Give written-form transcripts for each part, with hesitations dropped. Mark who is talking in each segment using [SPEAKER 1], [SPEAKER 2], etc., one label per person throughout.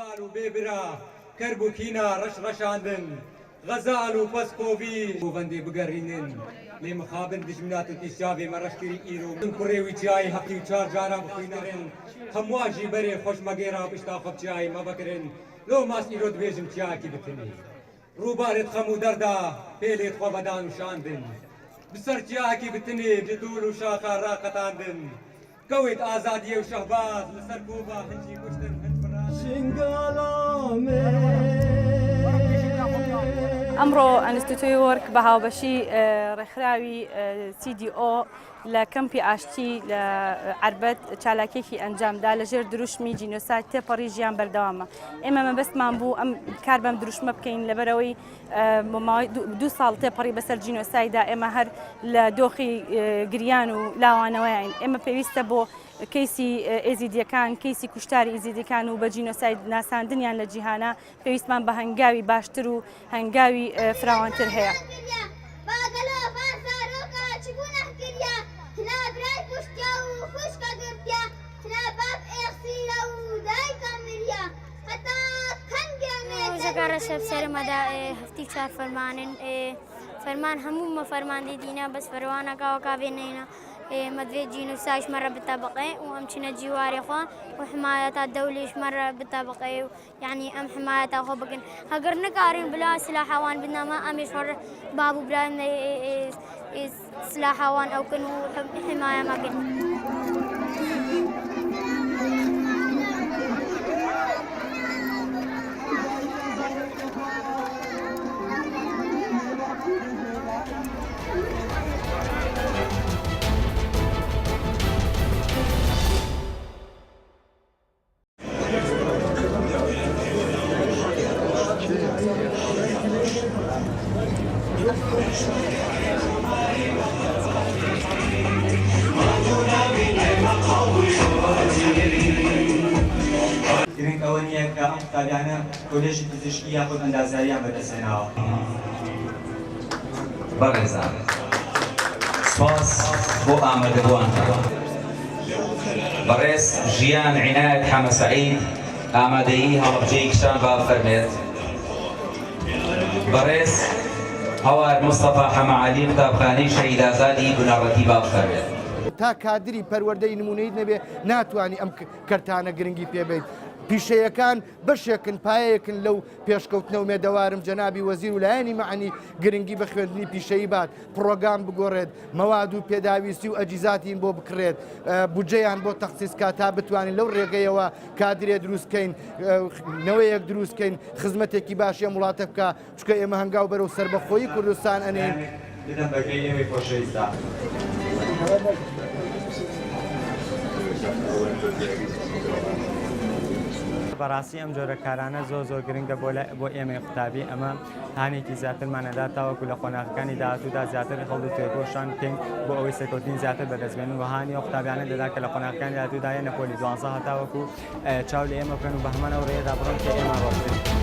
[SPEAKER 1] غزال وبيبرا كربوكينا رشرشاندن غزال وبسكوفي وفندي بقرينن لي مخابن دجمنات التشافي مرشكري إيرو من كوريوي جاي هفتي وشار جارا بخينرن همواجي بري خوش مغيرا بشتاخب جاي ما بكرن لو ماس إيرو دبيجم جاكي بتني روبارت خمو دردا بيليت خوبدان وشاندن بسر جاكي بتني بدول وشاخا راقتاندن كويت آزادية وشهباز لسر كوبا هنجي كشتن
[SPEAKER 2] ئەمڕۆ ئەنستیتۆی وەرک بە هاوبەشی ڕێکخراوی CDO لە کەمپی ئاشتی لە عەربەت چالاکێکی ئەنجامدا لەژێر دروشمی جینۆساید تێپەڕی ژیان بەردەوامە. ئێمە مەبەستمان بوو ئەم کار بەم دروشمە بکەین لەبەرەوەی 2 ساڵ تێپەڕی بەسەر جینۆسایدا ئێمە هەر لە دۆخی گریان و لاوانەوەیین. ئێمە پێویستە بۆ کەیسی ئێزیدیەکان کەیسی کوشتاری ئێزیدیەکان و بە جینۆساید ناساندنیان لە جیهانە پێویستمان بە هەنگاوی باشتر و هەنگاوی فراوانتر هەیە.
[SPEAKER 3] ڕێژەکە سەرمەدا هەفتی 4 فەرمانن فەرمان هەموو فەرماندەی دینە بەس فەرمانەکەوە کابێنێنە مدوێت جینوسایش مرة بطبقه وأمشنا جواري خوا وحماية الدولة مرة بطبقه يعني أم حماية أخو بكن هجر نكارين بلا سلاح وان بدنا ما أم يشور بابو بلا سلاح وان أو كنوا حماية ما كن
[SPEAKER 4] گرنگ ئەوە نییە کە ئەم قوتابیانە کۆلێژی پزیشکی یاخود ئەندازیاریان بەدەستێناوە.
[SPEAKER 5] بەڕێزان سپاس بۆ ئامادەبووانتان. بەڕێز ژیان عنایەت حەمە سەعید ئامادەیی هەڵبجەی کشان با فەرمێت. بەڕێز هەوار مستەفا حەمەعەلی قوتابخانەی شەهید ئازادی بنەڕەتی با فەرمێت.
[SPEAKER 6] تا کادری پەروەردەی نمونەیت نەبێ ناتوانانی ئەم کەرتانە گرنگی پێبێت. پیشەیەکان بەشێکن پایەکن لەو پێشکەوتنە و مێدەوارم جەنابی وەزیر و لایەنی مەعنی گرنگی بە خوێندنی پیشەیی بات پرۆگرام بگۆڕێت مەواد و پێداویستی و ئەجیزاتین بۆ بکڕێت بودجەیان بۆ تەخسیسکات تا بتوانین لەو ڕێگەیەوە کادرێ دروستکەین نەوەیەک دروستکەین خزمەتێکی باشیە وڵاتە بکە چکە ئێمە هەنگاو بەرەو سەربەخۆیی کوردستان ئەنێن
[SPEAKER 4] بدەم بەگەی ئێوەی خۆشەویستە.
[SPEAKER 7] بەڕاستی ئەم جۆرە کارانە زۆر گرنگە بۆ ئێمەی قوتابی ئەمە هانێکی زیاترمانەدا تاوەکو لە قۆناغەکانی داهاتوودا زیاتر هەڵ توێگۆشان بکەین بۆ ئەوەی سەرکەوتنی زیاتر بەدەستبێن و هانی ئەو قوتابیانە دەدا کە لە قۆناغەکانی داهاتوودا یە نەپۆلی 12 هەتاوەکو چاو لە ئێمە بکەن و بە هەمانەو ڕێدا بڕۆن کە ئێمە ڕۆشتین.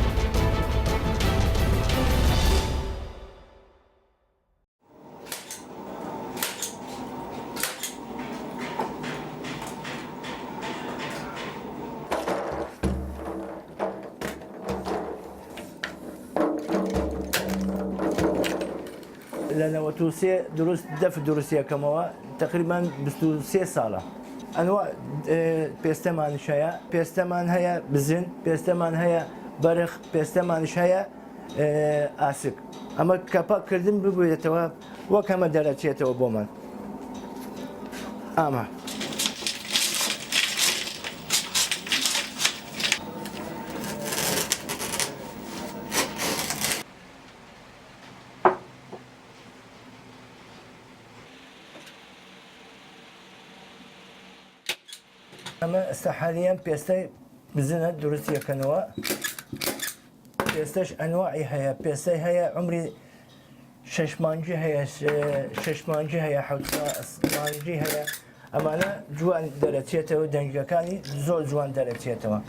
[SPEAKER 8] لأن وتوسية دف دروسية كموا تقريبا 23 سالة. أنواع بيستمان شيء بيستمان هي بزن بيستمان هي برخ بيستمان شيء آسك. أما كبا كردم ببويتوا وكما درجته وبومن. أما أما حاليا بيستي بزنة دروسية كنوا بيستش أنواعي هي بيستي هي عمري ششمانجي هي حوتمانجي هي أما أنا جوان درجته ودنجا كاني زول جوان درجته